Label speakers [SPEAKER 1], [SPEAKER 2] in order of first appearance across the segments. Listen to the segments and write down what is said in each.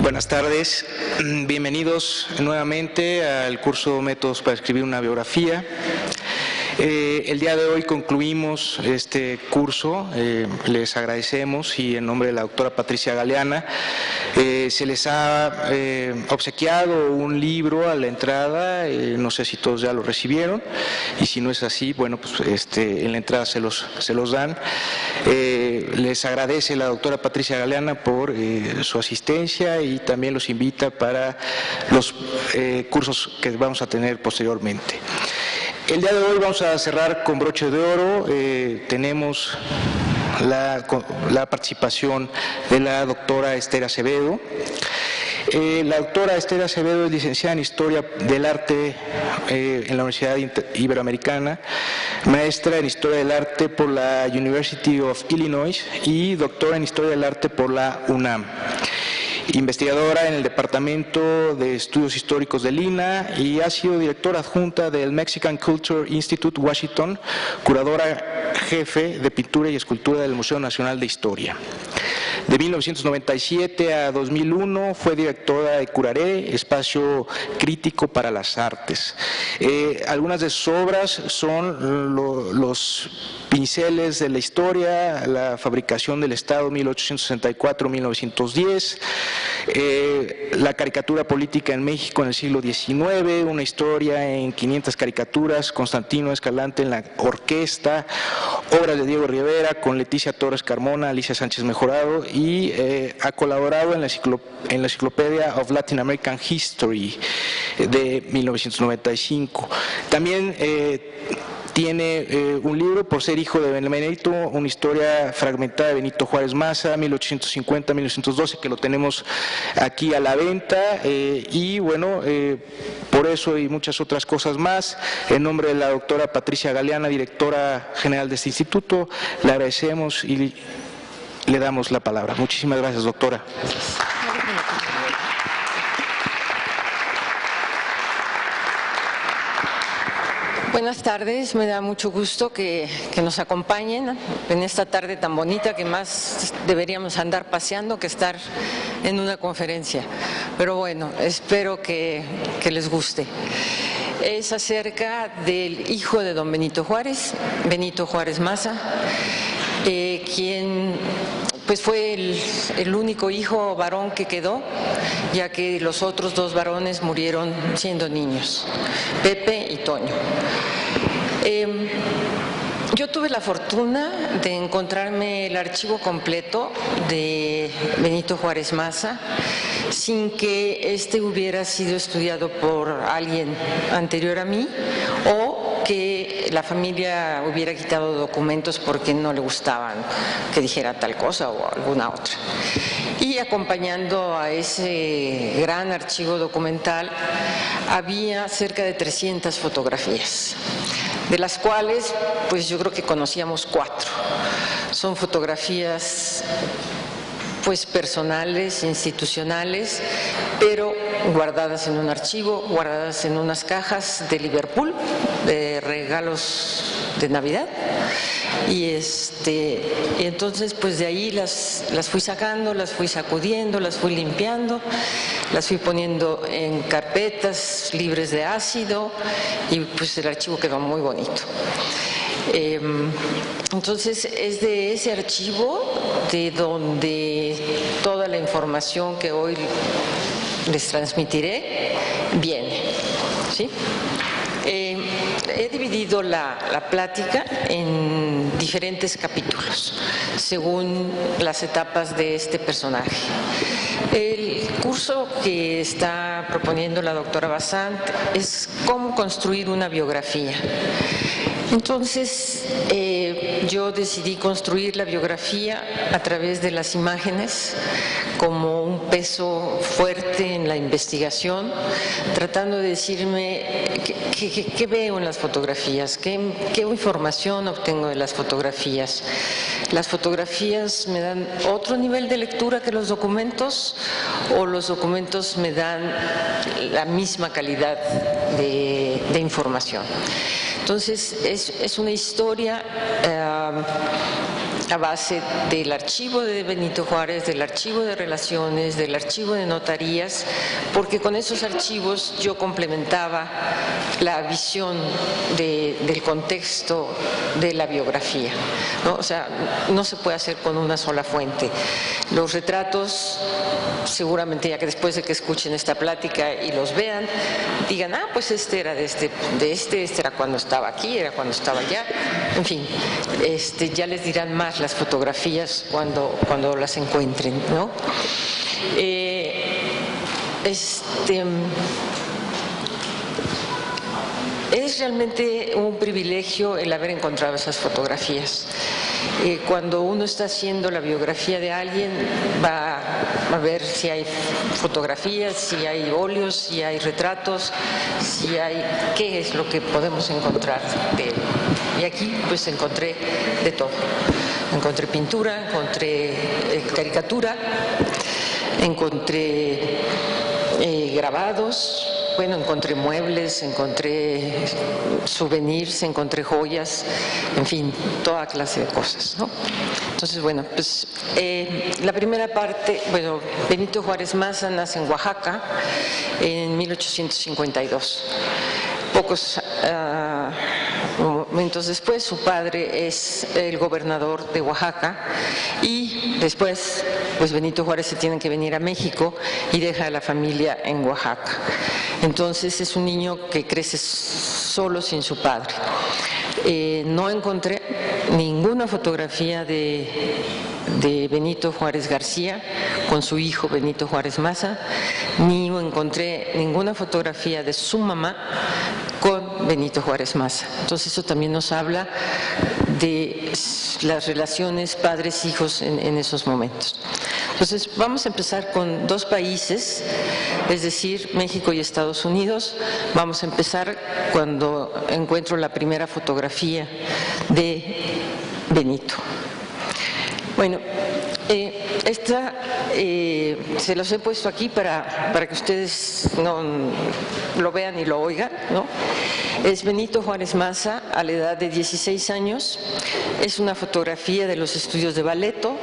[SPEAKER 1] Buenas tardes, bienvenidos nuevamente al curso Métodos para escribir una biografía. El día de hoy concluimos este curso, les agradecemos y en nombre de la doctora Patricia Galeana se les ha obsequiado un libro a la entrada, no sé si todos ya lo recibieron y si no es así, bueno, pues en la entrada se los dan. Les agradece la doctora Patricia Galeana por su asistencia y también los invita para los cursos que vamos a tener posteriormente. El día de hoy vamos a cerrar con broche de oro. Tenemos la participación de la doctora Esther Acevedo. La doctora Esther Acevedo es licenciada en Historia del Arte en la Universidad Iberoamericana, maestra en Historia del Arte por la University of Illinois y doctora en Historia del Arte por la UNAM. Investigadora en el Departamento de Estudios Históricos del INAH y ha sido directora adjunta del Mexican Culture Institute Washington, curadora jefe de pintura y escultura del Museo Nacional de Historia. De 1997 a 2001 fue directora de Curaré, Espacio Crítico para las Artes. Algunas de sus obras son los pinceles de la historia, la fabricación del Estado 1864-1910, la caricatura política en México en el siglo XIX, una historia en 500 caricaturas, Constantino Escalante en la orquesta, obras de Diego Rivera con Leticia Torres Carmona, Alicia Sánchez Mejorado y ha colaborado en la Encyclopedia of Latin American History de 1995. También tiene un libro, Por ser hijo de Benemérito, una historia fragmentada de Benito Juárez Maza, 1850-1912, que lo tenemos aquí a la venta y bueno, por eso y muchas otras cosas más, en nombre de la doctora Patricia Galeana, directora general de este instituto, le agradecemos y le damos la palabra. Muchísimas gracias, doctora.
[SPEAKER 2] Buenas tardes, me da mucho gusto que nos acompañen en esta tarde tan bonita que más deberíamos andar paseando que estar en una conferencia. Pero bueno, espero que les guste. Es acerca del hijo de don Benito Juárez Maza, quien pues fue el único hijo varón que quedó, ya que los otros dos varones murieron siendo niños, Pepe y Toño. Yo tuve la fortuna de encontrarme el archivo completo de Benito Juárez Maza sin que este hubiera sido estudiado por alguien anterior a mí o que la familia hubiera quitado documentos porque no le gustaban que dijera tal cosa o alguna otra. Y acompañando a ese gran archivo documental había cerca de 300 fotografías, de las cuales pues yo creo que conocíamos 4. Son fotografías pues personales, institucionales, pero guardadas en un archivo, guardadas en unas cajas de Liverpool, de regalos de Navidad. Y entonces pues de ahí las fui sacando, las fui sacudiendo, las fui limpiando, las fui poniendo en carpetas libres de ácido y pues el archivo quedó muy bonito. Entonces es de ese archivo de donde toda la información que hoy les transmitiré viene, ¿sí? He dividido la plática en diferentes capítulos, según las etapas de este personaje. El curso que está proponiendo la doctora Basant es cómo construir una biografía. Entonces, yo decidí construir la biografía a través de las imágenes como un peso fuerte en la investigación, tratando de decirme qué veo en las fotografías, qué información obtengo de las fotografías. ¿Las fotografías me dan otro nivel de lectura que los documentos o los documentos me dan la misma calidad de información? Entonces, es una historia a base del archivo de Benito Juárez, del archivo de relaciones, del archivo de notarías, porque con esos archivos yo complementaba la visión del contexto de la biografía, ¿no? O sea, no se puede hacer con una sola fuente. Los retratos, seguramente ya que después de que escuchen esta plática y los vean, digan, ah, pues este era este era cuando estaba aquí, era cuando estaba allá, en fin, ya les dirán más las fotografías cuando las encuentren, ¿no? Es realmente un privilegio el haber encontrado esas fotografías. Cuando uno está haciendo la biografía de alguien, va a ver si hay fotografías, si hay óleos, si hay retratos, si hay qué es lo que podemos encontrar de él. Y aquí pues encontré de todo. Encontré pintura, encontré caricatura, encontré grabados. Bueno, encontré muebles, encontré souvenirs, encontré joyas, en fin, toda clase de cosas, ¿no? Entonces, bueno, pues la primera parte, bueno, Benito Juárez Maza nace en Oaxaca en 1852. Pocos momentos después, su padre es el gobernador de Oaxaca y después, pues Benito Juárez se tiene que venir a México y deja a la familia en Oaxaca. Entonces es un niño que crece solo sin su padre. No encontré ninguna fotografía de Benito Juárez García con su hijo Benito Juárez Maza, ni encontré ninguna fotografía de su mamá con Benito Juárez Maza. Entonces eso también nos habla de las relaciones padres-hijos en esos momentos. Entonces vamos a empezar con dos países, es decir, México y Estados Unidos. Vamos a empezar cuando encuentro la primera fotografía de Benito. Bueno, esta se los he puesto aquí para que ustedes lo vean y lo oigan, ¿no? Es Benito Juárez Maza a la edad de 16 años. Es una fotografía de los estudios de Valeto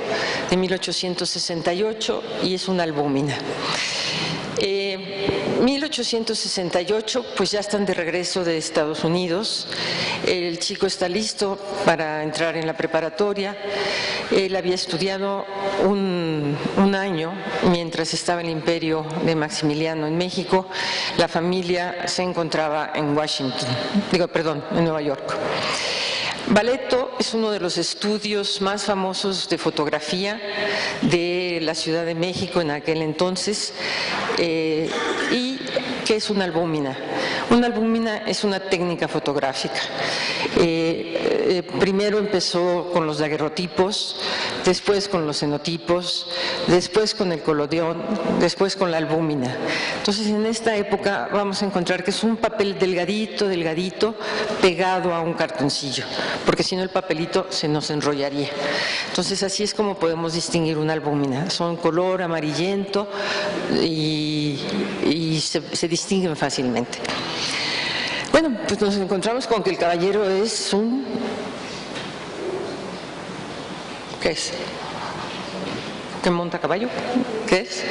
[SPEAKER 2] de 1868 y es una albúmina. 1868, pues ya están de regreso de Estados Unidos. El chico está listo para entrar en la preparatoria. Él había estudiado un año mientras estaba el imperio de Maximiliano en México. La familia se encontraba en en Nueva York. Valeto es uno de los estudios más famosos de fotografía de la Ciudad de México en aquel entonces. ¿Y qué es una albúmina? Una albúmina es una técnica fotográfica. Primero empezó con los daguerrotipos, después con los cenotipos, después con el colodión, después con la albúmina. Entonces, en esta época vamos a encontrar que es un papel delgadito, pegado a un cartoncillo, porque si no el papelito se nos enrollaría. Entonces, así es como podemos distinguir una albúmina. Son color amarillento y se distinguen fácilmente. Bueno, pues nos encontramos con que el caballero es ¿qué es? ¿Que monta caballo? ¿Qué es?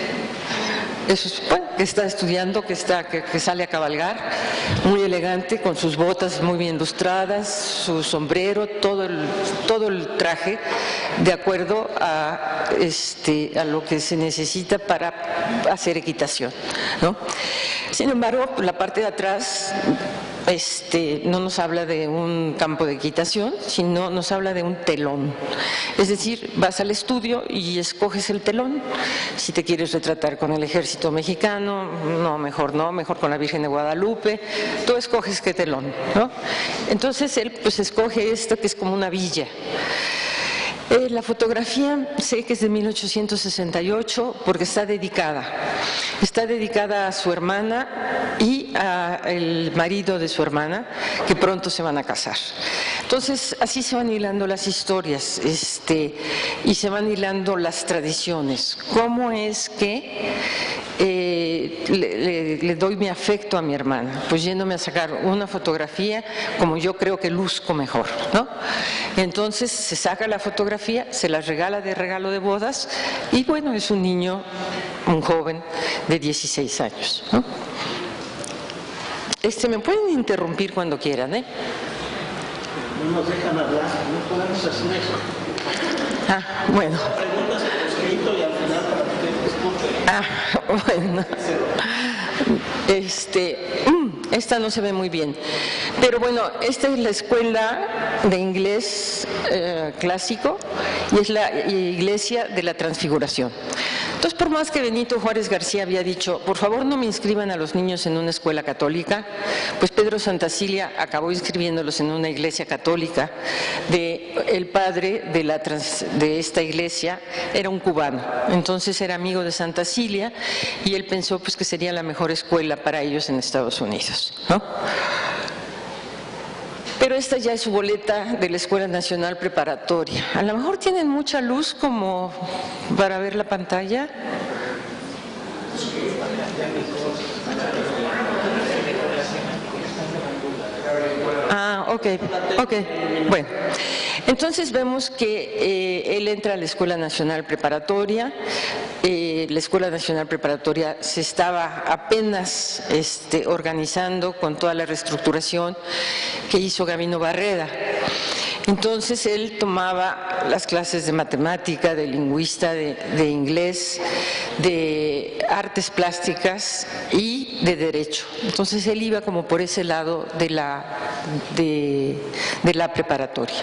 [SPEAKER 2] Eso es, bueno, que está estudiando, que sale a cabalgar, muy elegante, con sus botas muy bien lustradas, su sombrero, todo el traje, de acuerdo a lo que se necesita para hacer equitación, ¿no? Sin embargo, la parte de atrás no nos habla de un campo de equitación, sino nos habla de un telón. Es decir, vas al estudio y escoges el telón. Si te quieres retratar con el ejército mexicano, mejor con la Virgen de Guadalupe, tú escoges qué telón, ¿no? Entonces él pues escoge esto que es como una villa. La fotografía sé que es de 1868 porque está dedicada a su hermana y al marido de su hermana, que pronto se van a casar. Entonces así se van hilando las historias y se van hilando las tradiciones. ¿Cómo es que le doy mi afecto a mi hermana, pues yéndome a sacar una fotografía como yo creo que luzco mejor, ¿no? Entonces se saca la fotografía, se la regala de regalo de bodas y bueno, es un niño, un joven de 16 años, ¿no? Me pueden interrumpir cuando quieran, ¿eh?
[SPEAKER 3] No nos dejan hablar, no podemos hacer eso.
[SPEAKER 2] Ah, bueno.
[SPEAKER 3] Preguntas por escrito y al final para que te escuchen.
[SPEAKER 2] Ah, bueno. Esta no se ve muy bien. Pero bueno, esta es la escuela de inglés clásico y es la iglesia de la Transfiguración. Entonces, por más que Benito Juárez García había dicho, por favor no me inscriban a los niños en una escuela católica, pues Pedro Santacilia acabó inscribiéndolos en una iglesia católica. El padre de esta iglesia era un cubano, entonces era amigo de Santacilia y él pensó pues que sería la mejor escuela para ellos en Estados Unidos, ¿no? Pero esta ya es su boleta de la Escuela Nacional Preparatoria. A lo mejor tienen mucha luz como para ver la pantalla. Ah, ok, bueno. Entonces vemos que él entra a la Escuela Nacional Preparatoria. La Escuela Nacional Preparatoria se estaba apenas organizando con toda la reestructuración que hizo Gabino Barreda. Entonces él tomaba las clases de matemática, de lingüista, de inglés, de artes plásticas y de derecho. Entonces él iba como por ese lado de la preparatoria.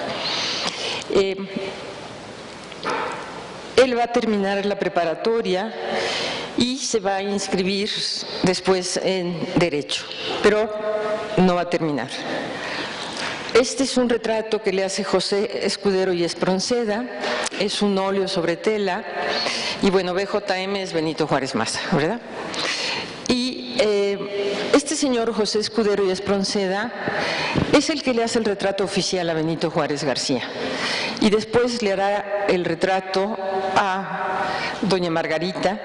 [SPEAKER 2] Él va a terminar la preparatoria y se va a inscribir después en Derecho, pero no va a terminar. Este es un retrato que le hace José Escudero y Espronceda, es un óleo sobre tela, y bueno, BJM es Benito Juárez Maza, ¿verdad? Y este señor José Escudero y Espronceda es el que le hace el retrato oficial a Benito Juárez García, y después le hará el retrato a doña Margarita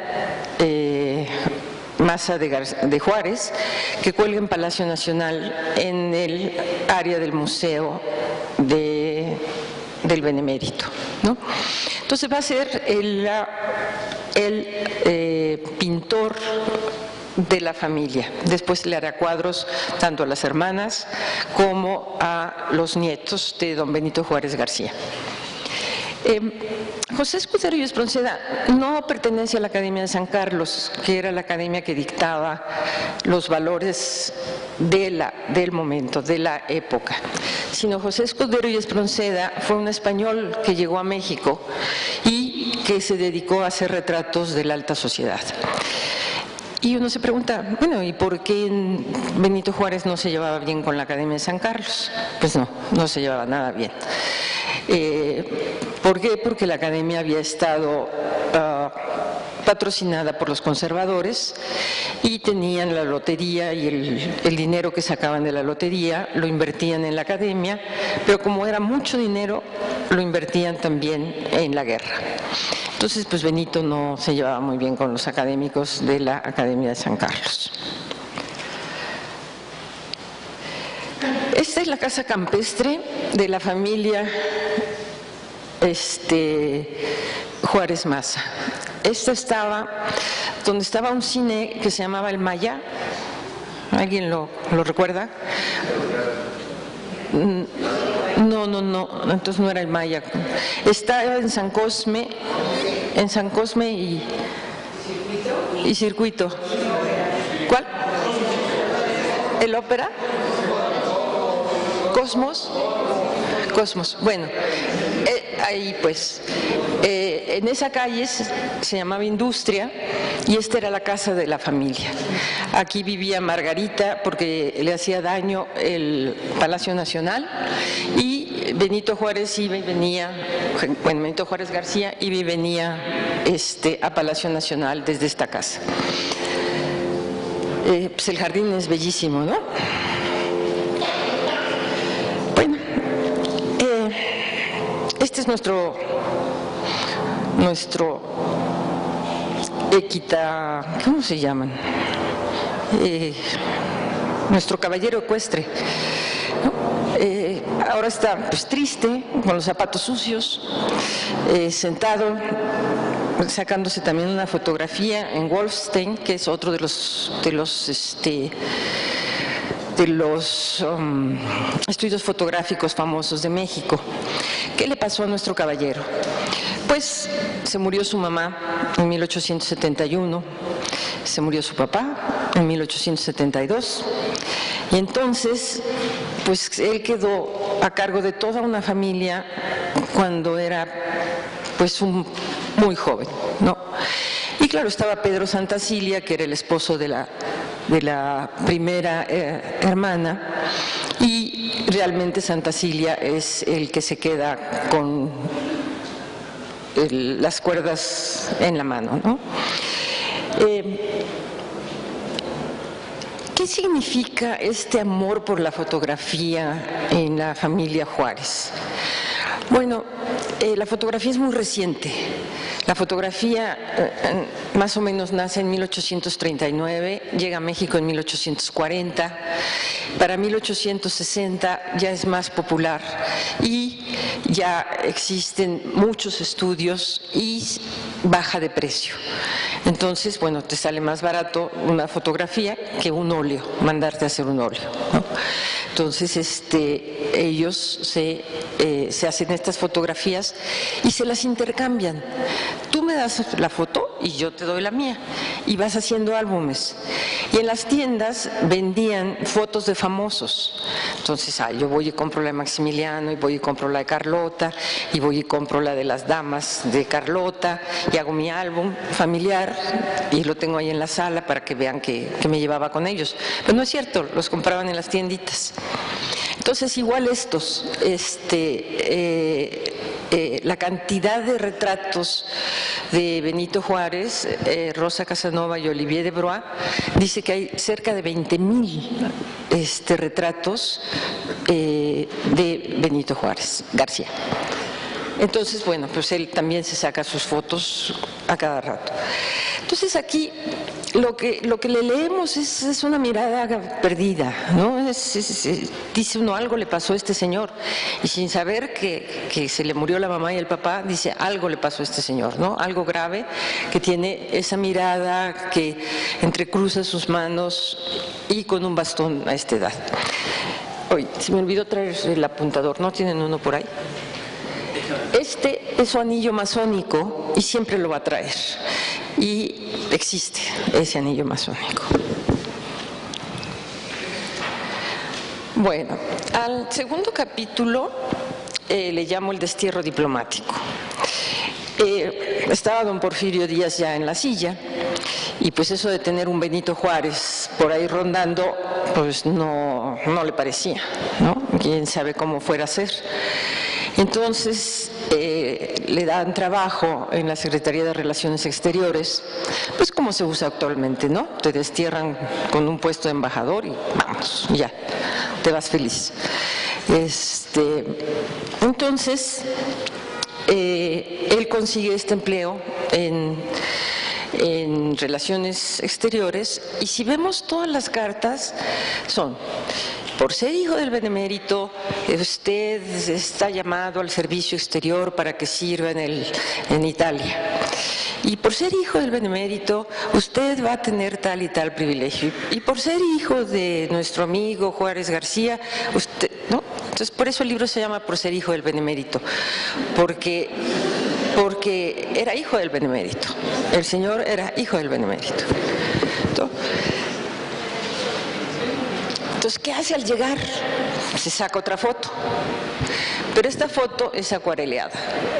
[SPEAKER 2] Maza de Juárez, que cuelga en Palacio Nacional en el área del Museo del Benemérito, ¿no? Entonces va a ser el pintor de la familia. Después le hará cuadros tanto a las hermanas como a los nietos de don Benito Juárez García. José Escudero y Espronceda no pertenece a la Academia de San Carlos, que era la academia que dictaba los valores del momento, de la época, sino José Escudero y Espronceda fue un español que llegó a México y que se dedicó a hacer retratos de la alta sociedad. Y uno se pregunta, bueno, ¿y por qué Benito Juárez no se llevaba bien con la Academia de San Carlos? Pues no se llevaba nada bien. ¿Por qué? Porque la academia había estado patrocinada por los conservadores y tenían la lotería y el dinero que sacaban de la lotería lo invertían en la academia, pero como era mucho dinero, lo invertían también en la guerra. Entonces, pues Benito no se llevaba muy bien con los académicos de la Academia de San Carlos. Esta es la casa campestre de la familia Juárez Maza. Esta estaba donde estaba un cine que se llamaba El Maya. ¿Alguien lo recuerda? No, entonces no era El Maya. Estaba en San Cosme y Circuito. ¿Cuál? ¿El Ópera? Cosmos. Bueno, ahí pues, en esa calle se llamaba Industria y esta era la casa de la familia. Aquí vivía Margarita porque le hacía daño el Palacio Nacional y Benito Juárez iba y venía, bueno, Benito Juárez García iba y venía a Palacio Nacional desde esta casa. Pues el jardín es bellísimo, ¿no? Este es nuestro ¿cómo se llaman? Nuestro caballero ecuestre. Ahora está pues triste, con los zapatos sucios, sentado, sacándose también una fotografía en Wolfstein, que es otro de los estudios fotográficos famosos de México. ¿Qué le pasó a nuestro caballero? Pues se murió su mamá en 1871, se murió su papá en 1872, y entonces pues él quedó a cargo de toda una familia cuando era pues muy joven, ¿no? Y claro, estaba Pedro Santacilia, que era el esposo de la primera hermana, y realmente Santacilia es el que se queda con las cuerdas en la mano, ¿no? ¿Qué significa este amor por la fotografía en la familia Juárez? Bueno, la fotografía es muy reciente. La fotografía más o menos nace en 1839, llega a México en 1840, para 1860 ya es más popular y ya existen muchos estudios y baja de precio. Entonces, bueno, te sale más barato una fotografía que un óleo, mandarte a hacer un óleo, ¿no? Entonces, ellos se hacen estas fotografías y se las intercambian. Tú me das la foto y yo te doy la mía, y vas haciendo álbumes. Y en las tiendas vendían fotos de famosos. Entonces, yo voy y compro la de Maximiliano, y voy y compro la de Carlota, y voy y compro la de las damas de Carlota, y hago mi álbum familiar, y lo tengo ahí en la sala para que vean que me llevaba con ellos. Pero no es cierto, los compraban en las tienditas. Entonces, igual estos, la cantidad de retratos de Benito Juárez, Rosa Casanova y Olivier de Broye, dice que hay cerca de 20,000 retratos de Benito Juárez García. Entonces, bueno, pues él también se saca sus fotos a cada rato. Entonces, aquí lo que le leemos es una mirada perdida, ¿no? Dice uno, algo le pasó a este señor, y sin saber que se le murió la mamá y el papá, dice, algo le pasó a este señor, ¿no? Algo grave, que tiene esa mirada que entrecruza sus manos y con un bastón a esta edad. Oye, se me olvidó traer el apuntador, ¿no tienen uno por ahí? Este es su anillo masónico y siempre lo va a traer. Y existe ese anillo masónico. Bueno, al segundo capítulo le llamo el destierro diplomático. Estaba don Porfirio Díaz ya en la silla, y pues eso de tener un Benito Juárez por ahí rondando, pues no le parecía, ¿no? Quién sabe cómo fuera a ser. Entonces le dan trabajo en la Secretaría de Relaciones Exteriores, pues como se usa actualmente, ¿no? Te destierran con un puesto de embajador y vamos, ya, te vas feliz. Entonces, él consigue este empleo en Relaciones Exteriores, y si vemos todas las cartas son: por ser hijo del benemérito, usted está llamado al servicio exterior para que sirva en Italia. Y por ser hijo del benemérito, usted va a tener tal y tal privilegio. Y por ser hijo de nuestro amigo Juárez García, usted, ¿no? Entonces, por eso el libro se llama Por ser hijo del benemérito, porque era hijo del benemérito. El señor era hijo del benemérito. Entonces, ¿qué hace al llegar? Se saca otra foto. Pero esta foto es acuareleada.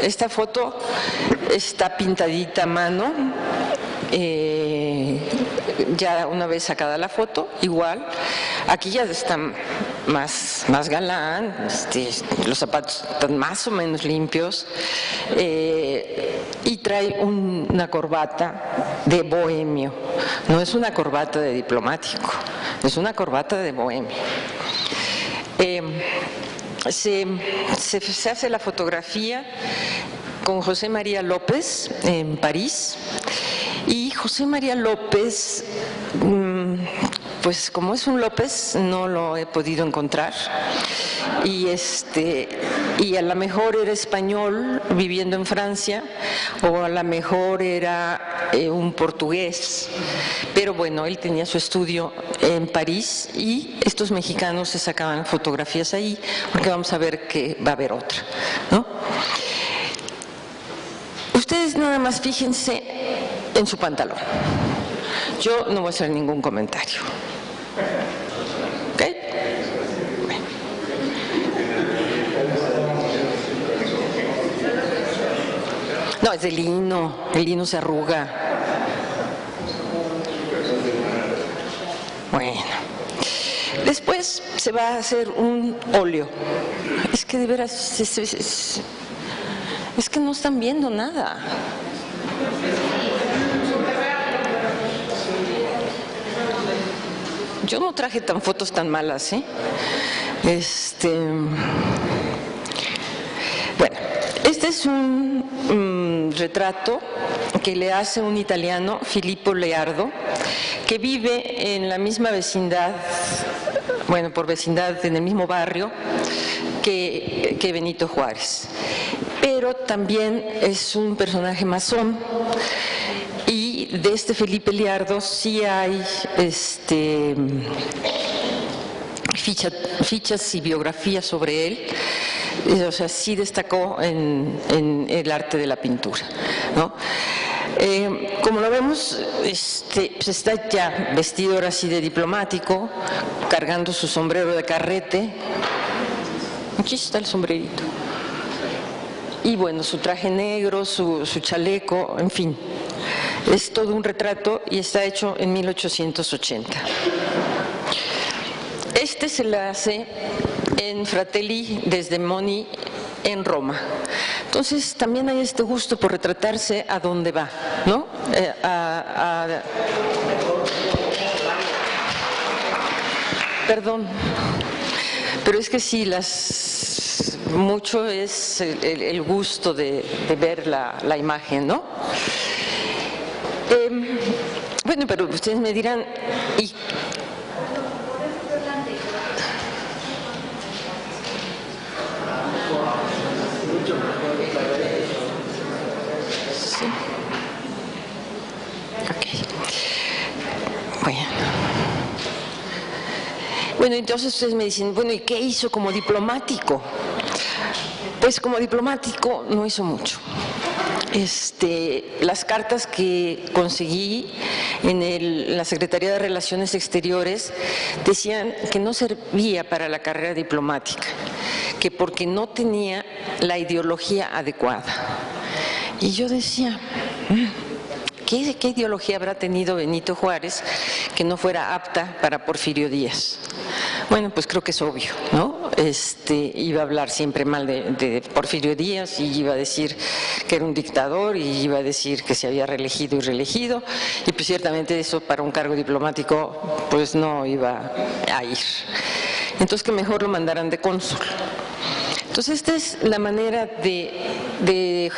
[SPEAKER 2] Esta foto está pintadita a mano. Ya una vez sacada la foto, igual. Aquí ya está más galán, los zapatos están más o menos limpios, y trae una corbata de bohemio. No es una corbata de diplomático, es una corbata de bohemio. Se hace la fotografía con José María López en París, y José María López, pues como es un López, no lo he podido encontrar. Y a lo mejor era español viviendo en Francia, o a lo mejor era un portugués, pero bueno, él tenía su estudio en París y estos mexicanos se sacaban fotografías ahí, porque vamos a ver que va a haber otra, ¿no? Ustedes nada más fíjense en su pantalón. Yo no voy a hacer ningún comentario. ¿Ok? Bueno. No, es de lino. El lino se arruga. Bueno. Después se va a hacer un óleo. Es que de veras es que no están viendo nada. Yo no traje fotos tan malas, ¿eh? Bueno, este es un retrato que le hace un italiano, Filippo Leardo, que vive en la misma vecindad, bueno, por vecindad, en el mismo barrio que Benito Juárez. Pero también es un personaje masón. Y de este Felipe Leardo sí hay fichas y biografías sobre él, o sea, sí destacó en el arte de la pintura, ¿no? Como lo vemos, pues está ya vestido ahora sí de diplomático, cargando su sombrero de carrete. Aquí está el sombrerito. Y bueno, su traje negro, su chaleco, en fin. Es todo un retrato y está hecho en 1880. Este se le hace en Fratelli Desdemoni en Roma. Entonces también hay este gusto por retratarse a dónde va, ¿no? Perdón, pero es que sí, mucho es el gusto de ver la imagen, ¿no? Bueno, pero ustedes me dirán, ¿y sí? Ok. Bueno, entonces ustedes me dicen, bueno, ¿y qué hizo como diplomático? Pues como diplomático no hizo mucho. Las cartas que conseguí en la Secretaría de Relaciones Exteriores decían que no servía para la carrera diplomática, que porque no tenía la ideología adecuada. Y yo decía, ¿qué ideología habrá tenido Benito Juárez que no fuera apta para Porfirio Díaz? Bueno, pues creo que es obvio, ¿no? Iba a hablar siempre mal de Porfirio Díaz y iba a decir que era un dictador y iba a decir que se había reelegido y reelegido, y pues ciertamente eso para un cargo diplomático pues no iba a ir. Entonces que mejor lo mandaran de cónsul. Entonces esta es la manera de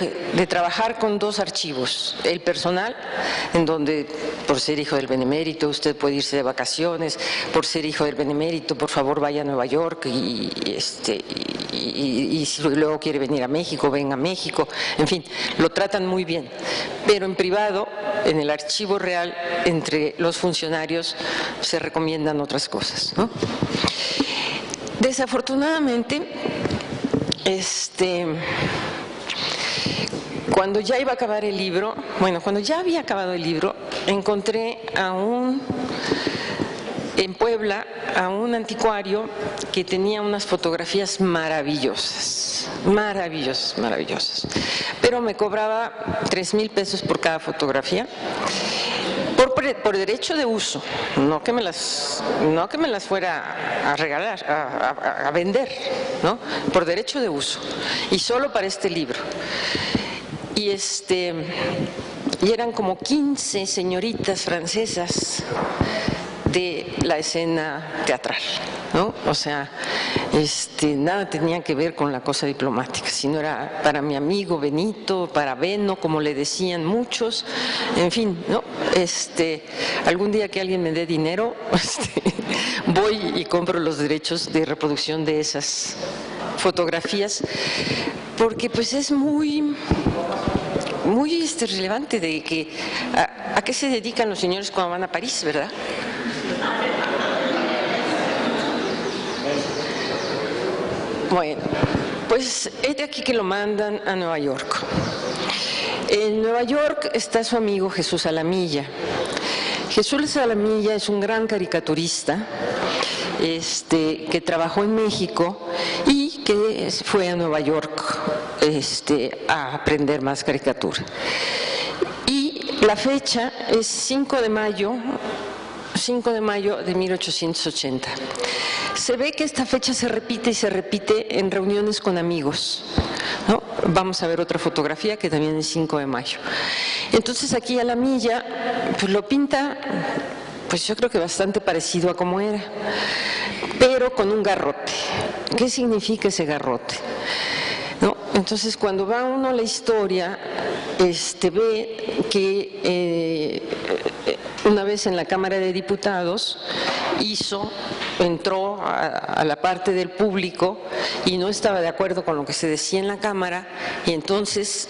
[SPEAKER 2] trabajar con dos archivos. El personal, en donde por ser hijo del benemérito usted puede irse de vacaciones, por ser hijo del benemérito por favor vaya a Nueva York y si luego quiere venir a México, venga a México, en fin, lo tratan muy bien. Pero en privado, en el archivo real, entre los funcionarios se recomiendan otras cosas, ¿no? Desafortunadamente, cuando ya iba a acabar el libro, cuando ya había acabado el libro, encontré en Puebla a un anticuario que tenía unas fotografías maravillosas, pero me cobraba 3,000 pesos por cada fotografía. Por derecho de uso, no que me las fuera a regalar, a vender, ¿no? Por derecho de uso, y solo para este libro. Y eran como 15 señoritas francesas de la escena teatral. ¿no? O sea, nada tenía que ver con la cosa diplomática, sino era para mi amigo Benito, para Beno, como le decían muchos, en fin, ¿no? Algún día que alguien me dé dinero, voy y compro los derechos de reproducción de esas fotografías, porque pues es muy relevante de que a qué se dedican los señores cuando van a París, ¿verdad? Bueno, pues es de aquí que lo mandan a Nueva York. En Nueva York está su amigo Jesús Alamilla. Jesús Alamilla es un gran caricaturista que trabajó en México y que fue a Nueva York a aprender más caricatura. Y la fecha es 5 de mayo de 1880. Se ve que esta fecha se repite y se repite en reuniones con amigos, ¿no? Vamos a ver otra fotografía que también es 5 de mayo. Entonces aquí Alamilla pues lo pinta, pues yo creo que bastante parecido a como era, pero con un garrote. ¿Qué significa ese garrote? ¿No? Entonces cuando va uno a la historia, ve que una vez en la Cámara de Diputados entró a la parte del público y no estaba de acuerdo con lo que se decía en la Cámara, y entonces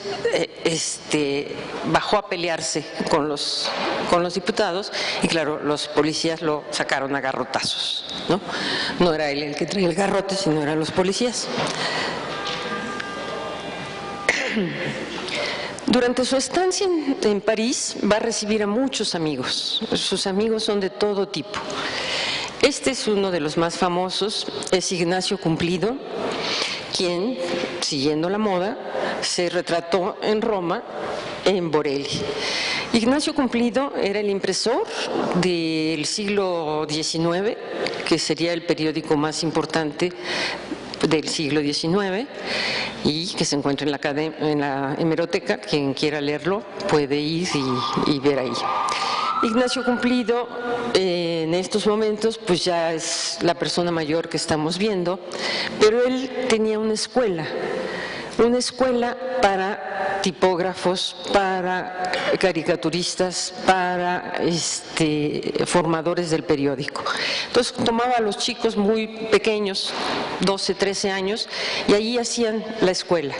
[SPEAKER 2] bajó a pelearse con los diputados, y claro, los policías lo sacaron a garrotazos, ¿no? No era él el que traía el garrote, sino eran los policías. Durante su estancia en París va a recibir a muchos amigos. Sus amigos son de todo tipo. Este es uno de los más famosos, es Ignacio Cumplido, quien, siguiendo la moda, se retrató en Roma, en Borelli. Ignacio Cumplido era el impresor del siglo XIX, que sería el periódico más importante del siglo XIX y que se encuentra en la hemeroteca. Quien quiera leerlo puede ir y ver ahí. Ignacio Cumplido en estos momentos pues ya es la persona mayor que estamos viendo, pero él tenía una escuela para tipógrafos, para caricaturistas, para formadores del periódico. Entonces tomaba a los chicos muy pequeños, 12, 13 años, y allí hacían la escuela.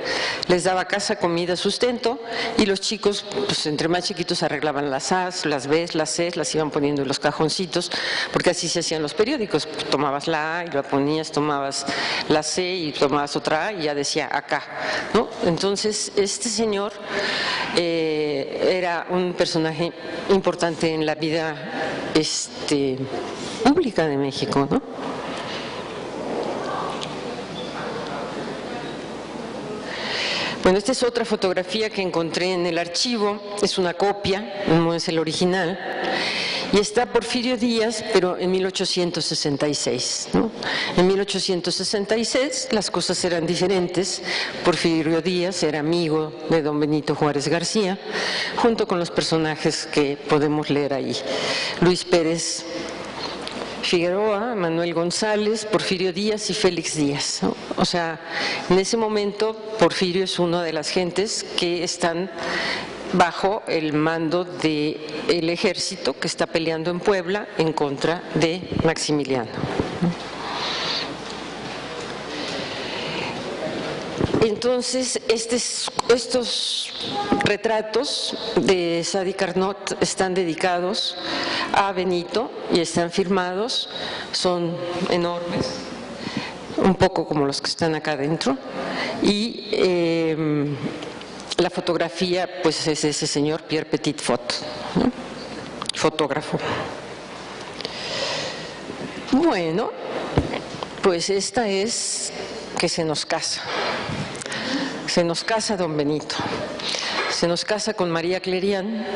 [SPEAKER 2] Les daba casa, comida, sustento, y los chicos, pues entre más chiquitos, arreglaban las A's, las B's, las C's, las iban poniendo en los cajoncitos, porque así se hacían los periódicos. Tomabas la A y la ponías, tomabas la C y tomabas otra A y ya decía acá, ¿no? Entonces, este señor era un personaje importante en la vida pública de México, ¿no? Bueno, esta es otra fotografía que encontré en el archivo, es una copia, no es el original, y está Porfirio Díaz, pero en 1866, ¿no? En 1866 las cosas eran diferentes. Porfirio Díaz era amigo de don Benito Juárez García, junto con los personajes que podemos leer ahí. Luis Pérez Figueroa, Manuel González, Porfirio Díaz y Félix Díaz, ¿no? O sea, en ese momento Porfirio es una de las gentes que están bajo el mando del ejército que está peleando en Puebla en contra de Maximiliano. Entonces, estos retratos de Sadi Carnot están dedicados a Benito y están firmados, son enormes, un poco como los que están acá adentro, y la fotografía pues es ese señor Pierre Petitfot, ¿no? Fotógrafo. Bueno, pues esta es que se nos casa don Benito, se nos casa con María Clerian,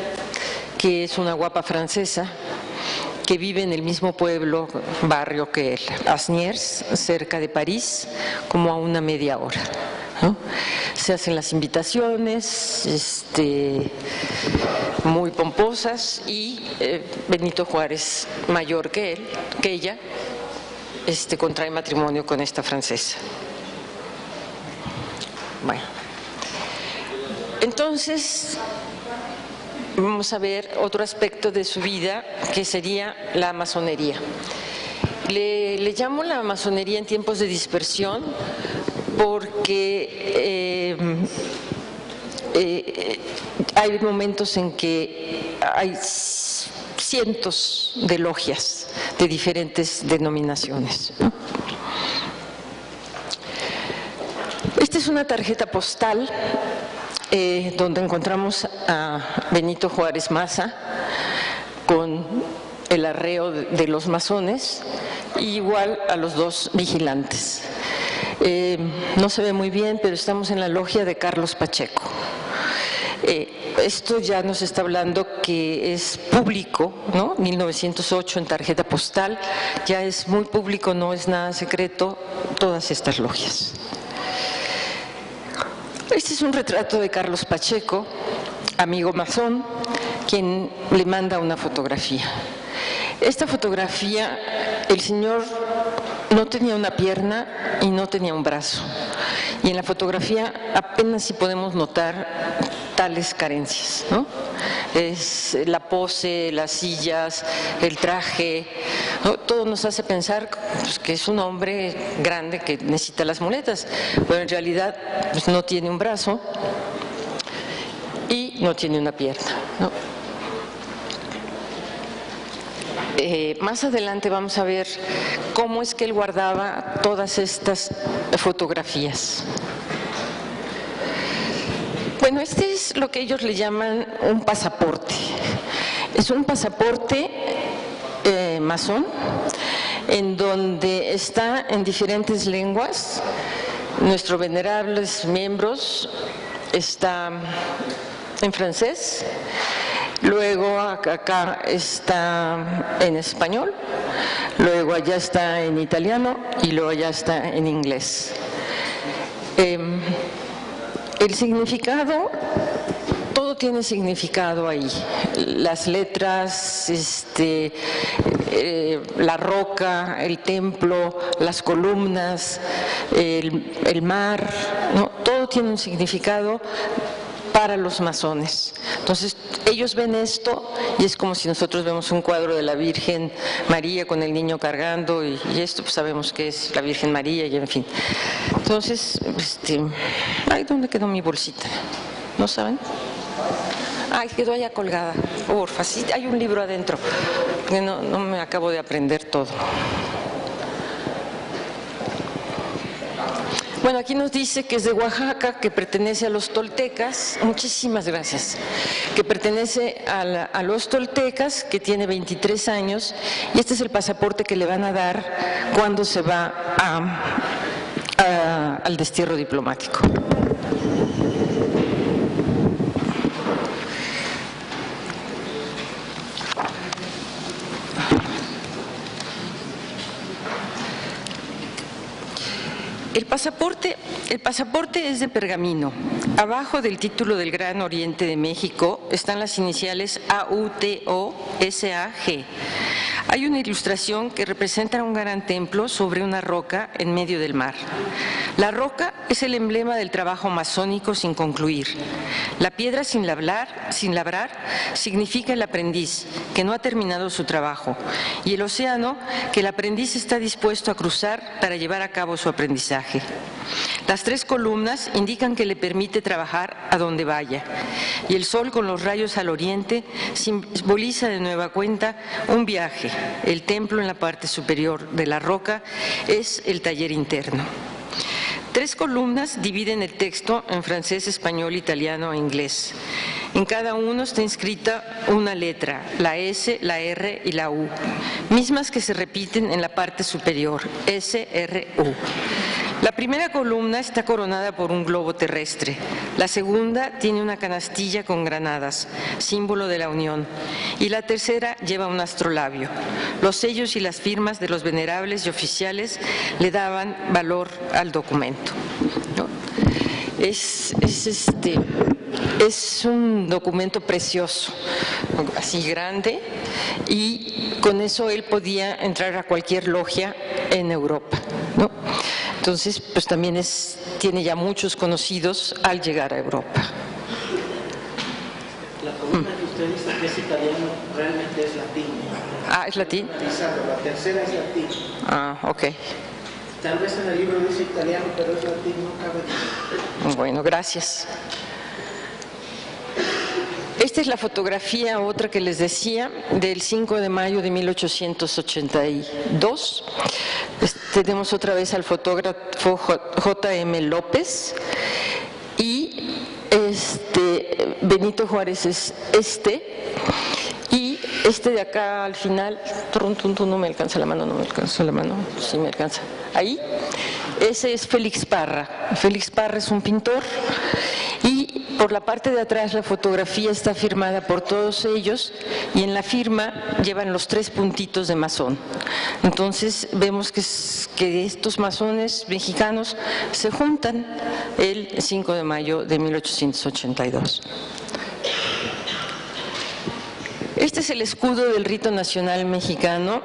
[SPEAKER 2] que es una guapa francesa que vive en el mismo barrio que él, Asnières, cerca de París, como a una media hora, ¿no? Se hacen las invitaciones muy pomposas, y Benito Juárez, mayor que ella, contrae matrimonio con esta francesa. Bueno, entonces vamos a ver otro aspecto de su vida, que sería la masonería. Le llamo la masonería en tiempos de dispersión porque hay momentos en que hay cientos de logias de diferentes denominaciones, ¿no? Esta es una tarjeta postal donde encontramos a Benito Juárez Maza con el arreo de los masones, y igual a los dos vigilantes. No se ve muy bien, pero estamos en la logia de Carlos Pacheco. Esto ya nos está hablando que es público, ¿no? 1908 en tarjeta postal, ya es muy público, no es nada secreto, todas estas logias. Este es un retrato de Carlos Pacheco, amigo masón, quien le manda una fotografía. Esta fotografía, el señor no tenía una pierna y no tenía un brazo. Y en la fotografía apenas si podemos notar tales carencias, ¿no? Es la pose, las sillas, el traje, ¿no? Todo nos hace pensar pues, que es un hombre grande que necesita las muletas, pero en realidad pues, no tiene un brazo y no tiene una pierna, ¿no? Más adelante vamos a ver cómo es que él guardaba todas estas fotografías. Bueno, este es lo que ellos le llaman un pasaporte. Es un pasaporte masón, en donde está en diferentes lenguas. Nuestros venerables miembros está en francés. Luego acá está en español, luego allá está en italiano y luego allá está en inglés. El significado, todo tiene significado ahí. Las letras, la roca, el templo, las columnas, el mar, ¿no? Todo tiene un significado para los masones. Entonces, ellos ven esto y es como si nosotros vemos un cuadro de la Virgen María con el niño cargando y esto pues sabemos que es la Virgen María y en fin. Entonces, ay, ¿dónde quedó mi bolsita? ¿No saben? Ay, quedó allá colgada, porfa, sí, hay un libro adentro, que no me acabo de aprender todo. Bueno, aquí nos dice que es de Oaxaca, que pertenece a los toltecas, muchísimas gracias, que pertenece a los toltecas, que tiene 23 años, y este es el pasaporte que le van a dar cuando se va al destierro diplomático. El pasaporte es de pergamino. Abajo del título del Gran Oriente de México están las iniciales AUTO-SAG. Hay una ilustración que representa un gran templo sobre una roca en medio del mar. La roca es el emblema del trabajo masónico sin concluir. La piedra sin labrar significa el aprendiz, que no ha terminado su trabajo, y el océano, que el aprendiz está dispuesto a cruzar para llevar a cabo su aprendizaje. Las tres columnas indican que le permite trabajar a donde vaya, y el sol con los rayos al oriente simboliza de nueva cuenta un viaje. El templo en la parte superior de la roca es el taller interno. Tres columnas dividen el texto en francés, español, italiano e inglés. En cada uno está inscrita una letra, la S, la R y la U, mismas que se repiten en la parte superior, S, R, U. La primera columna está coronada por un globo terrestre, la segunda tiene una canastilla con granadas, símbolo de la unión, y la tercera lleva un astrolabio. Los sellos y las firmas de los venerables y oficiales le daban valor al documento, ¿no? Es Es un documento precioso, así grande, y con eso él podía entrar a cualquier logia en Europa, ¿no? Entonces, pues también tiene ya muchos conocidos al llegar a Europa.
[SPEAKER 3] La columna que usted dice que es italiano realmente es latín.
[SPEAKER 2] Ah, ¿es latín?
[SPEAKER 3] La tercera es latín.
[SPEAKER 2] Ah, ok.
[SPEAKER 3] Tal vez en el libro dice italiano, pero es latín, no cabe.
[SPEAKER 2] Bueno, gracias. Esta es la fotografía, otra que les decía, del 5 de mayo de 1882. Tenemos otra vez al fotógrafo J.M. López y Benito Juárez es y de acá al final, no me alcanza la mano, sí me alcanza. Ahí, ese es Félix Parra. Félix Parra es un pintor y por la parte de atrás la fotografía está firmada por todos ellos y en la firma llevan los 3 puntitos de masón. Entonces vemos que estos masones mexicanos se juntan el 5 de mayo de 1882. Este es el escudo del Rito Nacional Mexicano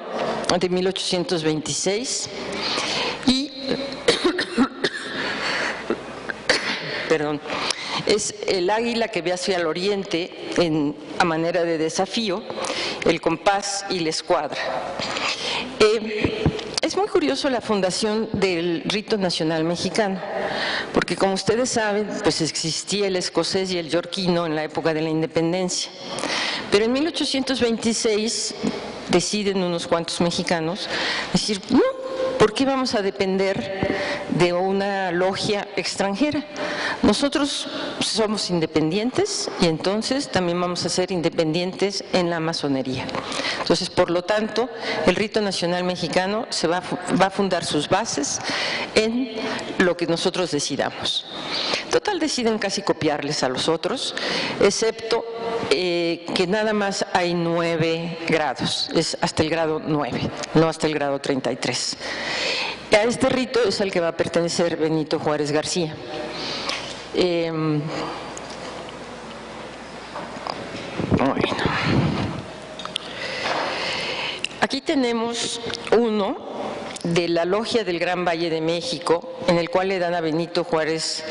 [SPEAKER 2] de 1826 y perdón, es el águila que ve hacia el oriente a manera de desafío, el compás y la escuadra. Es muy curioso la fundación del Rito Nacional Mexicano, porque como ustedes saben, pues existía el escocés y el yorquino en la época de la independencia. Pero en 1826 deciden unos cuantos mexicanos decir, no, ¿por qué vamos a depender de una logia extranjera? Nosotros somos independientes y entonces también vamos a ser independientes en la masonería. Entonces, por lo tanto, el Rito Nacional Mexicano va a fundar sus bases en lo que nosotros decidamos. Total, deciden casi copiarles a los otros, excepto que nada más hay 9 grados, es hasta el grado 9, no hasta el grado 33. A este rito es al que va a pertenecer Benito Juárez García. Bueno. Aquí tenemos uno de la Logia del Gran Valle de México, en el cual le dan a Benito Juárez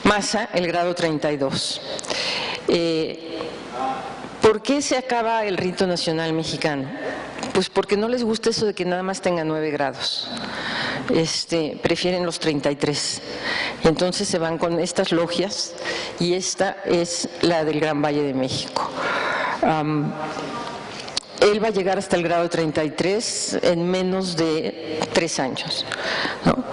[SPEAKER 2] Maza el grado 32. ¿Por qué se acaba el Rito Nacional Mexicano? Pues porque no les gusta eso de que nada más tenga 9 grados. Prefieren los 33. Entonces se van con estas logias y esta es la del Gran Valle de México. Él va a llegar hasta el grado 33 en menos de 3 años, ¿no?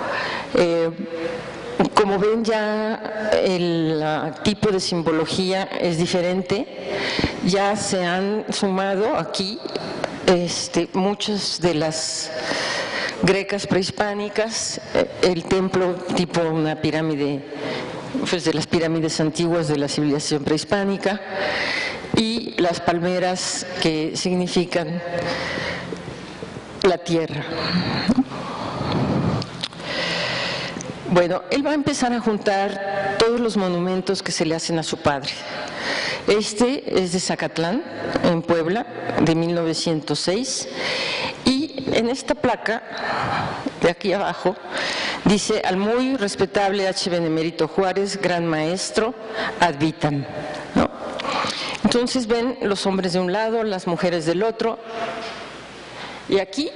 [SPEAKER 2] Como ven, ya el tipo de simbología es diferente. Ya se han sumado aquí muchas de las grecas prehispánicas, el templo tipo una pirámide, pues de las pirámides antiguas de la civilización prehispánica, y las palmeras que significan la tierra. Bueno, él va a empezar a juntar todos los monumentos que se le hacen a su padre. Este es de Zacatlán, en Puebla, de 1906, y en esta placa, de aquí abajo, dice: al muy respetable H. Benemérito Juárez, gran maestro, ad vitam, ¿no? Entonces ven los hombres de un lado, las mujeres del otro, y aquí,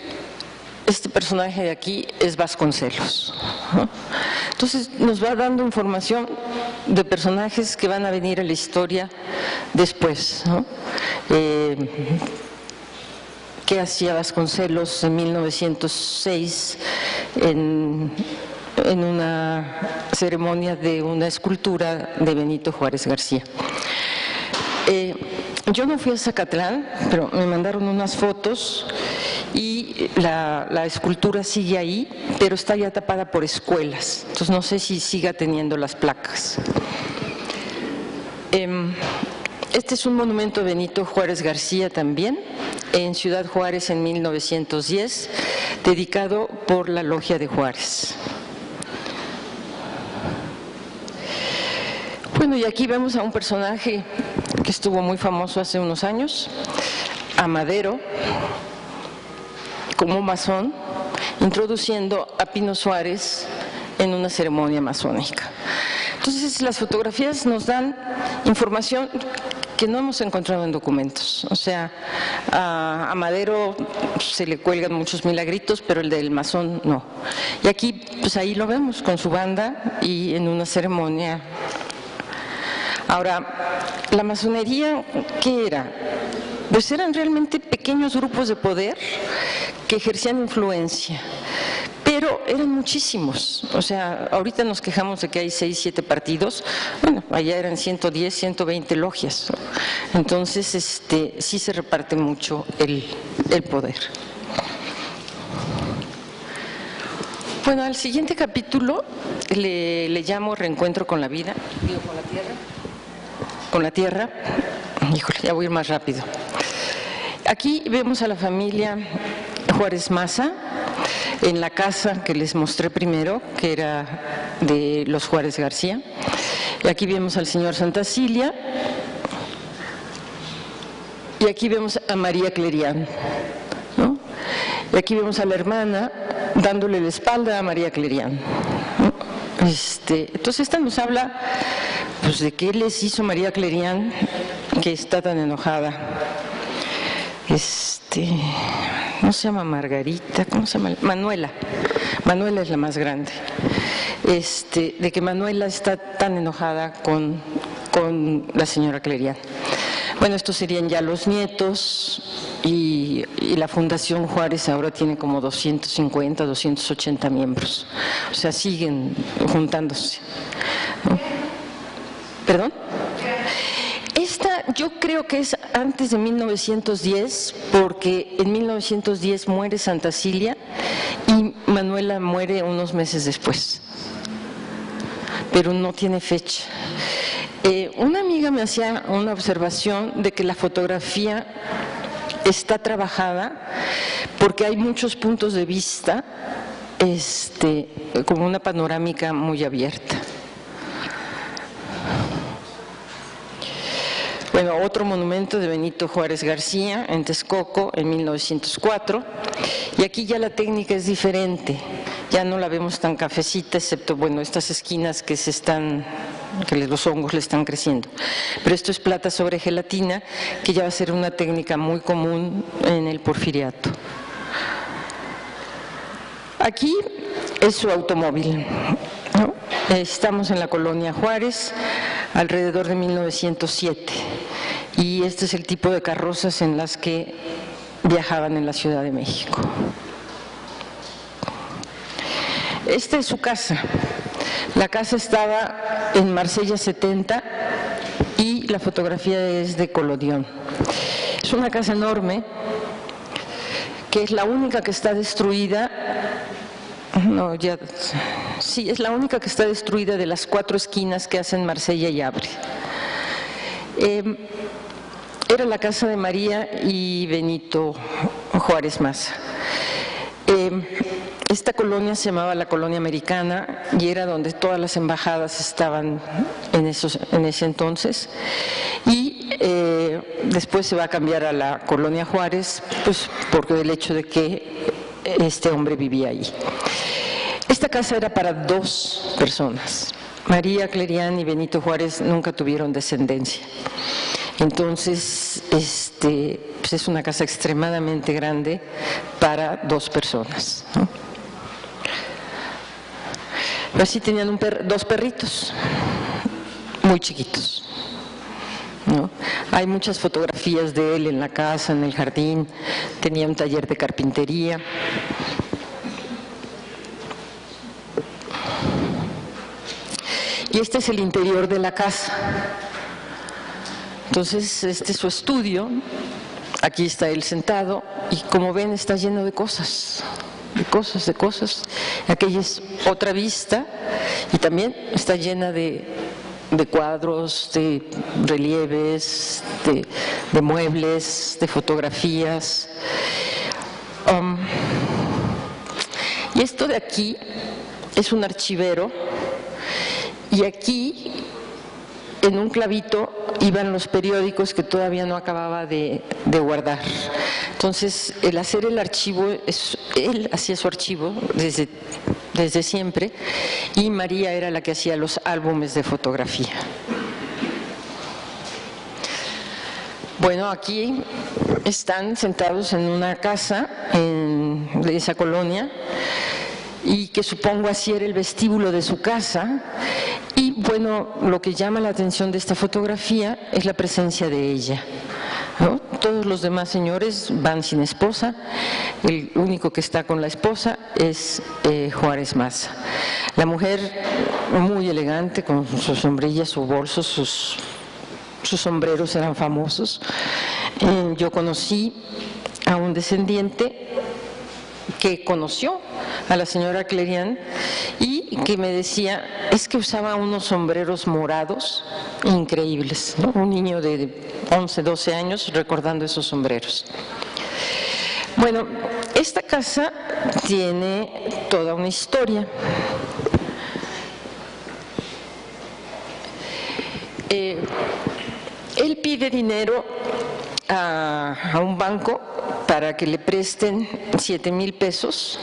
[SPEAKER 2] este personaje de aquí es Vasconcelos, ¿no? Entonces nos va dando información de personajes que van a venir a la historia después, ¿no? ¿Qué hacía Vasconcelos en 1906 en una ceremonia de una escultura de Benito Juárez García? Yo no fui a Zacatlán, pero me mandaron unas fotos y la escultura sigue ahí, pero está ya tapada por escuelas, entonces no sé si siga teniendo las placas. Este es un monumento a Benito Juárez García también, en Ciudad Juárez en 1910, dedicado por la Logia de Juárez. Bueno, y aquí vemos a un personaje que estuvo muy famoso hace unos años, a Madero, como masón, introduciendo a Pino Suárez en una ceremonia masónica. Entonces, las fotografías nos dan información que no hemos encontrado en documentos. O sea, a Madero se le cuelgan muchos milagritos, pero el del masón no. Y aquí, pues ahí lo vemos con su banda y en una ceremonia. Ahora, la masonería, ¿qué era? Pues eran realmente pequeños grupos de poder que ejercían influencia, pero eran muchísimos. O sea, ahorita nos quejamos de que hay 6, 7 partidos, bueno, allá eran 110, 120 logias. Entonces, sí se reparte mucho el poder. Bueno, al siguiente capítulo le llamo Reencuentro con la vida, digo, con la tierra. Con la tierra, híjole, ya voy a ir más rápido. Aquí vemos a la familia Juárez Maza en la casa que les mostré primero, que era de los Juárez García. Y aquí vemos al señor Santacilia. Y aquí vemos a María Clerián, ¿no? Y aquí vemos a la hermana dándole la espalda a María Clerián, ¿no? Entonces esta nos habla pues de qué les hizo María Clerián que está tan enojada. No se llama Margarita, ¿cómo se llama? Manuela. Manuela es la más grande. De que Manuela está tan enojada con la señora Clerián. Bueno, estos serían ya los nietos y la Fundación Juárez ahora tiene como 250, 280 miembros. O sea, siguen juntándose, ¿no? ¿Perdón? Esta yo creo que es antes de 1910, porque en 1910 muere Santacilia y Manuela muere unos meses después, pero no tiene fecha. Una amiga me hacía una observación de que la fotografía está trabajada porque hay muchos puntos de vista, como una panorámica muy abierta. Bueno, otro monumento de Benito Juárez García en Texcoco en 1904, y aquí ya la técnica es diferente, ya no la vemos tan cafecita, excepto, bueno, estas esquinas que los hongos le están creciendo. Pero esto es plata sobre gelatina, que ya va a ser una técnica muy común en el porfiriato. Aquí es su automóvil, ¿no? Estamos en la colonia Juárez, alrededor de 1907, y este es el tipo de carrozas en las que viajaban en la Ciudad de México. Esta es su casa. La casa estaba en Marsella 70 y la fotografía es de Colodión. Es una casa enorme, que es la única que está destruida. Sí, es la única que está destruida de las 4 esquinas que hacen Marsella y Abre. Era la casa de María y Benito Juárez Maza. Esta colonia se llamaba la Colonia Americana y era donde todas las embajadas estaban en ese entonces. Y después se va a cambiar a la Colonia Juárez, pues porque el hecho de que este hombre vivía ahí. Esta casa era para 2 personas. María Clerián y Benito Juárez nunca tuvieron descendencia. Entonces, pues es una casa extremadamente grande para 2 personas, ¿no? Pero sí tenían 2 perritos, muy chiquitos, ¿no? Hay muchas fotografías de él en la casa, en el jardín. Tenía un taller de carpintería. Y este es el interior de la casa. Entonces, este es su estudio. Aquí está él sentado y, como ven, está lleno de cosas. De cosas. Aquella es otra vista y también está llena de cuadros, de relieves, de muebles, de fotografías. Y esto de aquí es un archivero, y aquí en un clavito iban los periódicos que todavía no acababa de guardar. Entonces, el hacer el archivo, él hacía su archivo desde siempre, y María era la que hacía los álbumes de fotografía. Bueno, aquí están sentados en una casa de esa colonia, y que supongo así era el vestíbulo de su casa. Y bueno, lo que llama la atención de esta fotografía es la presencia de ella, ¿no? Todos los demás señores van sin esposa, el único que está con la esposa es Juárez Maza. La mujer muy elegante, con sus sombrillas, sus bolsos, sus sombreros eran famosos. Yo conocí a un descendiente que conoció a la señora Clerián y que me decía, es que usaba unos sombreros morados increíbles, ¿no? Un niño de 11, 12 años recordando esos sombreros. Bueno, esta casa tiene toda una historia. Él pide dinero a un banco para que le presten 7,000 pesos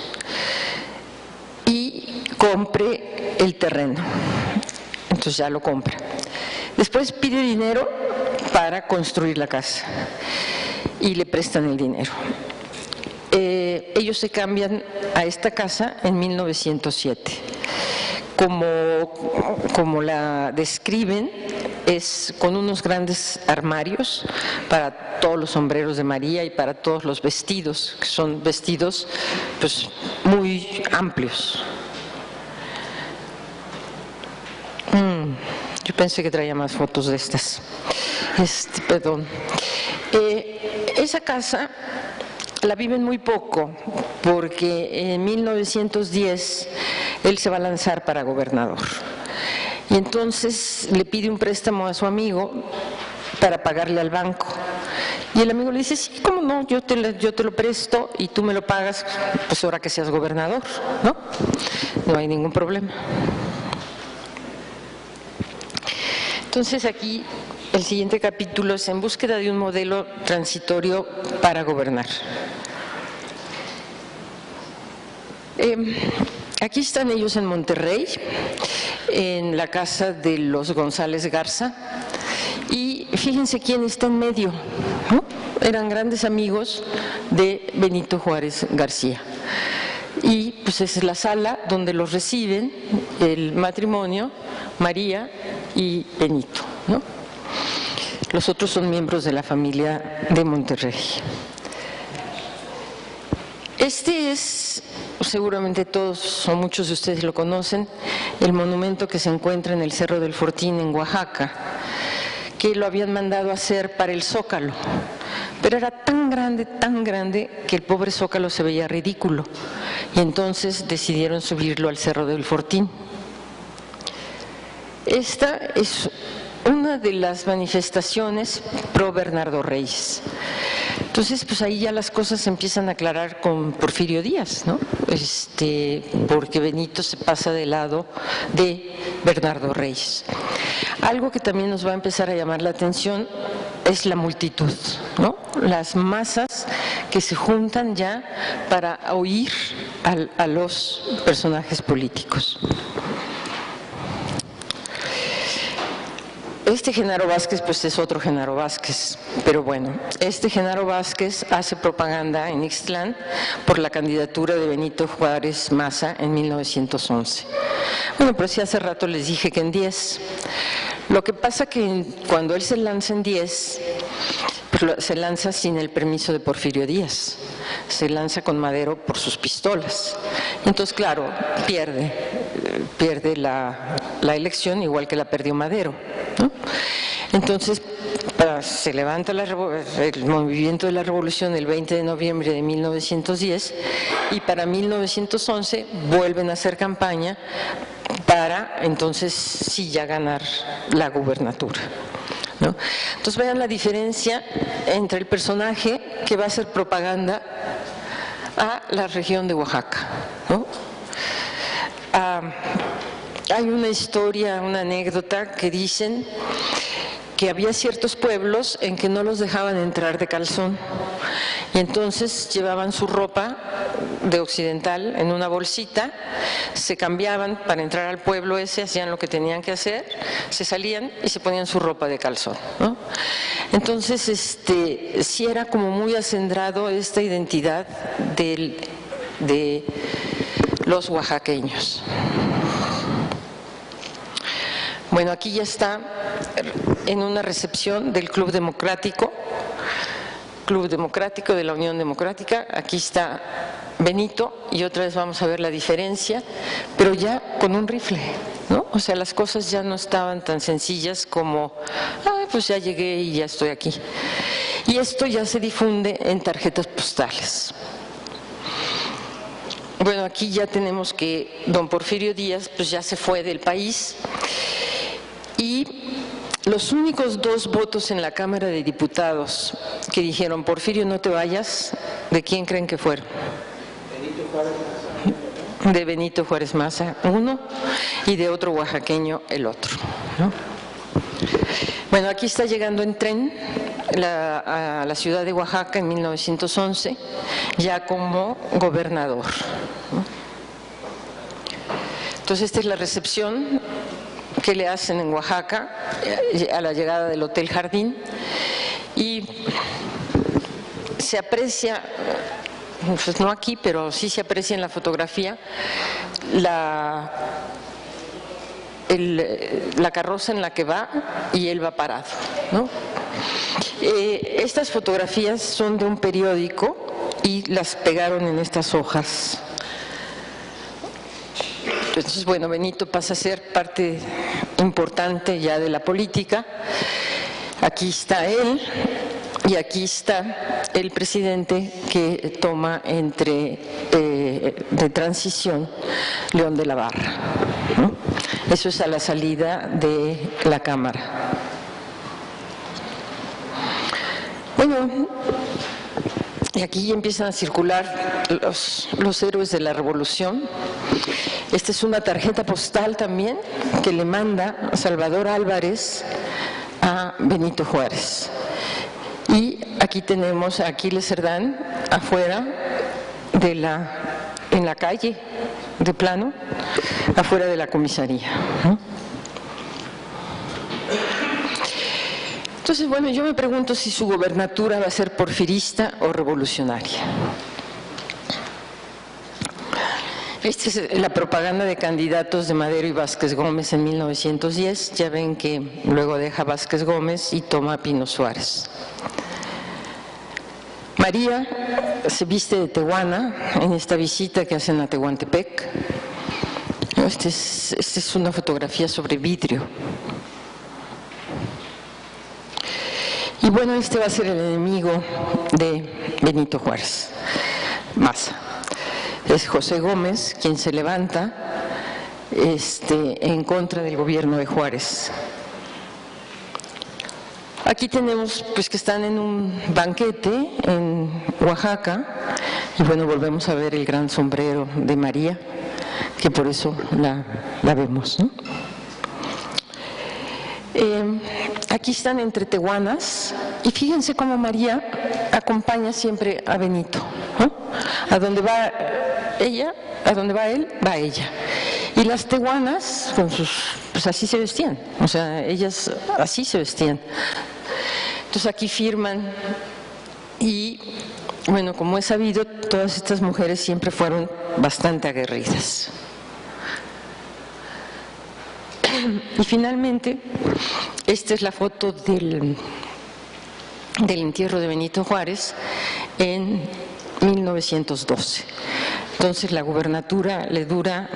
[SPEAKER 2] y compre el terreno. Entonces ya lo compra. Después pide dinero para construir la casa y le prestan el dinero. Ellos se cambian a esta casa en 1907. Como la describen, es con unos grandes armarios para todos los sombreros de María y para todos los vestidos, que son vestidos pues muy amplios. Yo pensé que traía más fotos de estas. Perdón. Esa casa la viven muy poco, porque en 1910 él se va a lanzar para gobernador. Y entonces le pide un préstamo a su amigo para pagarle al banco. Y el amigo le dice, sí, ¿cómo no? Yo te lo presto y tú me lo pagas, pues ahora que seas gobernador, ¿no? No hay ningún problema. Entonces aquí el siguiente capítulo es en búsqueda de un modelo transitorio para gobernar. Aquí están ellos en Monterrey, en la casa de los González Garza, y fíjense quién está en medio, ¿no? Eran grandes amigos de Benito Juárez García. Y pues esa es la sala donde los reciben el matrimonio, María y Benito, ¿no? Los otros son miembros de la familia de Monterrey. Este es, seguramente todos o muchos de ustedes lo conocen, el monumento que se encuentra en el Cerro del Fortín en Oaxaca, que lo habían mandado a hacer para el Zócalo, pero era tan grande que el pobre Zócalo se veía ridículo, y entonces decidieron subirlo al Cerro del Fortín. Esta es una de las manifestaciones pro Bernardo Reyes. Entonces, pues ahí ya las cosas se empiezan a aclarar con Porfirio Díaz, ¿no? Porque Benito se pasa del lado de Bernardo Reyes. Algo que también nos va a empezar a llamar la atención es la multitud, ¿no? Las masas que se juntan ya para oír a los personajes políticos. Este Genaro Vázquez, pues es otro Genaro Vázquez, pero bueno, este Genaro Vázquez hace propaganda en Ixtlán por la candidatura de Benito Juárez Maza en 1911. Bueno, pero sí hace rato les dije que en 10. Lo que pasa que cuando él se lanza en 10, pues se lanza sin el permiso de Porfirio Díaz, se lanza con Madero por sus pistolas. Entonces, claro, pierde la elección igual que la perdió Madero, ¿no? Entonces, se levanta el movimiento de la revolución el 20 de noviembre de 1910 y para 1911 vuelven a hacer campaña para entonces sí ya ganar la gubernatura, ¿no? Entonces vean la diferencia entre el personaje que va a hacer propaganda a la región de Oaxaca, ¿no? hay una historia, una anécdota que dicen que había ciertos pueblos en que no los dejaban entrar de calzón y entonces llevaban su ropa de occidental en una bolsita, se cambiaban para entrar al pueblo ese, hacían lo que tenían que hacer, se salían y se ponían su ropa de calzón, ¿no? Entonces, sí era como muy acendrado esta identidad de los oaxaqueños. Bueno, aquí ya está en una recepción del Club Democrático de la Unión Democrática. Aquí está Benito y otra vez vamos a ver la diferencia, pero ya con un rifle, ¿no? O sea, las cosas ya no estaban tan sencillas como, pues ya llegué y ya estoy aquí. Y esto ya se difunde en tarjetas postales. Bueno, aquí ya tenemos que don Porfirio Díaz pues ya se fue del país y los únicos 2 votos en la Cámara de Diputados que dijeron Porfirio no te vayas, ¿de quién creen que fueron? De Benito Juárez Maza, uno, y de otro oaxaqueño el otro, ¿no? Bueno, aquí está llegando en tren a la ciudad de Oaxaca en 1911, ya como gobernador, ¿no? Entonces, esta es la recepción que le hacen en Oaxaca a la llegada del Hotel Jardín y se aprecia, pues no aquí, pero sí se aprecia en la fotografía la carroza en la que va y él va parado, ¿no? Estas fotografías son de un periódico y las pegaron en estas hojas. Entonces, bueno, Benito pasa a ser parte importante ya de la política. Aquí está él y aquí está el presidente que toma de transición, León de la Barra, ¿no? Eso es a la salida de la Cámara. Bueno, y aquí empiezan a circular los héroes de la Revolución. Esta es una tarjeta postal también que le manda Salvador Álvarez a Benito Juárez. Y aquí tenemos a Aquiles Cerdán afuera en la calle, de plano, afuera de la comisaría, ¿no? Entonces, bueno, yo me pregunto si su gobernatura va a ser porfirista o revolucionaria. Esta es la propaganda de candidatos de Madero y Vázquez Gómez en 1910. Ya ven que luego deja Vázquez Gómez y toma a Pino Suárez. María se viste de tehuana en esta visita que hacen a Tehuantepec. Esta es una fotografía sobre vidrio. Y bueno, este va a ser el enemigo de Benito Juárez Maza. Es José Gómez quien se levanta en contra del gobierno de Juárez. Aquí tenemos pues que están en un banquete en Oaxaca y bueno, volvemos a ver el gran sombrero de María, que por eso la vemos, ¿no? Aquí están entre tehuanas y fíjense cómo María acompaña siempre a Benito, ¿no? A donde va ella, a donde va él, va ella. Y las tehuanas, pues así se vestían, o sea, ellas así se vestían. Entonces aquí firman y, bueno, como es sabido, todas estas mujeres siempre fueron bastante aguerridas. Y finalmente, esta es la foto del entierro de Benito Juárez en 1912. Entonces la gubernatura le dura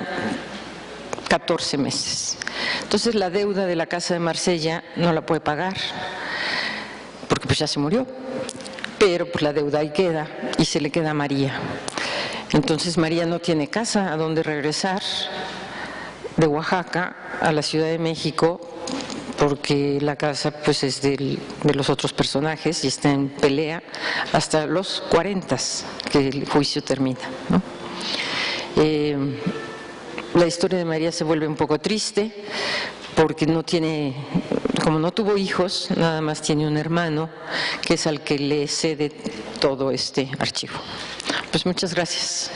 [SPEAKER 2] 14 meses. Entonces la deuda de la Casa de Marsella no la puede pagar, porque pues ya se murió, pero pues la deuda ahí queda y se le queda a María. Entonces María no tiene casa a donde regresar de Oaxaca a la Ciudad de México, porque la casa pues es de los otros personajes y está en pelea hasta los 40, que el juicio termina, ¿no? la historia de María se vuelve un poco triste porque como no tuvo hijos, nada más tiene un hermano que es al que le cede todo este archivo. Pues muchas gracias.